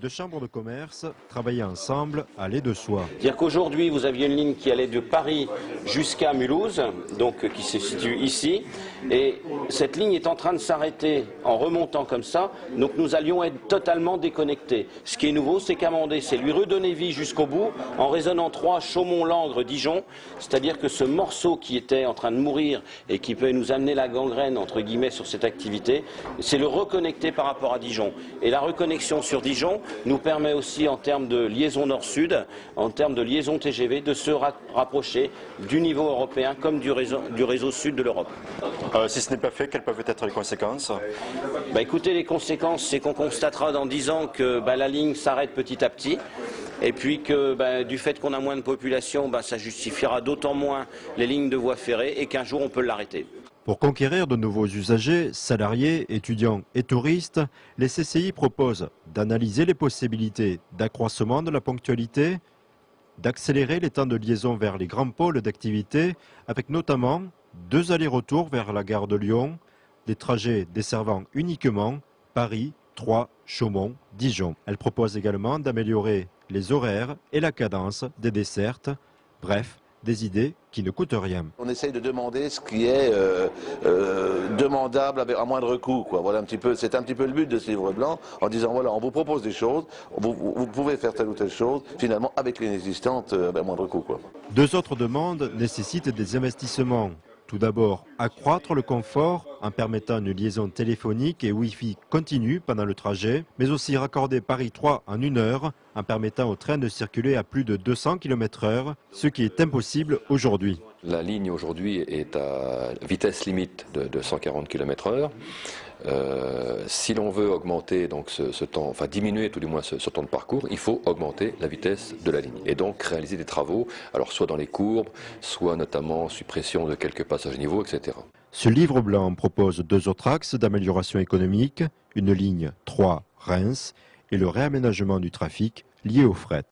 Deux chambres de commerce travaillaient ensemble allaient de soi. C'est-à-dire qu'aujourd'hui, vous aviez une ligne qui allait de Paris jusqu'à Mulhouse, donc qui se situe ici, et cette ligne est en train de s'arrêter en remontant comme ça, donc nous allions être totalement déconnectés. Ce qui est nouveau, c'est qu'Amandé, c'est lui redonner vie jusqu'au bout, en raisonnant 3, Chaumont, Langres, Dijon, c'est-à-dire que ce morceau qui était en train de mourir et qui peut nous amener la gangrène, entre guillemets, sur cette activité, c'est le reconnecter par rapport à Dijon. Et la reconnexion sur Dijon nous permet aussi, en termes de liaison nord-sud, en termes de liaison TGV, de se rapprocher du niveau européen comme du réseau sud de l'Europe. Si ce n'est pas fait, quelles peuvent être les conséquences? Écoutez, les conséquences, c'est qu'on constatera dans 10 ans que la ligne s'arrête petit à petit. Et puis que du fait qu'on a moins de population, ça justifiera d'autant moins les lignes de voie ferrée et qu'un jour on peut l'arrêter. Pour conquérir de nouveaux usagers, salariés, étudiants et touristes, les CCI proposent d'analyser les possibilités d'accroissement de la ponctualité, d'accélérer les temps de liaison vers les grands pôles d'activité, avec notamment 2 allers-retours vers la gare de Lyon, des trajets desservant uniquement Paris, Troyes, Chaumont, Dijon. Elle propose également d'améliorer les horaires et la cadence des dessertes, bref, des idées qui ne coûtent rien. On essaye de demander ce qui est demandable à moindre coût, quoi. Voilà c'est un petit peu le but de ce livre blanc, en disant voilà, on vous propose des choses, vous pouvez faire telle ou telle chose, finalement avec l'inexistante à moindre coût, quoi. 2 autres demandes nécessitent des investissements. Tout d'abord, accroître le confort en permettant une liaison téléphonique et Wi-Fi continue pendant le trajet, mais aussi raccorder Paris-Troyes en 1 heure en permettant au train de circuler à plus de 200 km/h, ce qui est impossible aujourd'hui. La ligne aujourd'hui est à vitesse limite de 140 km/h. Si l'on veut augmenter donc ce temps, enfin diminuer tout du moins ce temps de parcours, il faut augmenter la vitesse de la ligne et donc réaliser des travaux, alors soit dans les courbes, soit notamment suppression de quelques passages à niveau, etc. Ce livre blanc propose 2 autres axes d'amélioration économique, une ligne Troyes-Reims et le réaménagement du trafic lié au fret.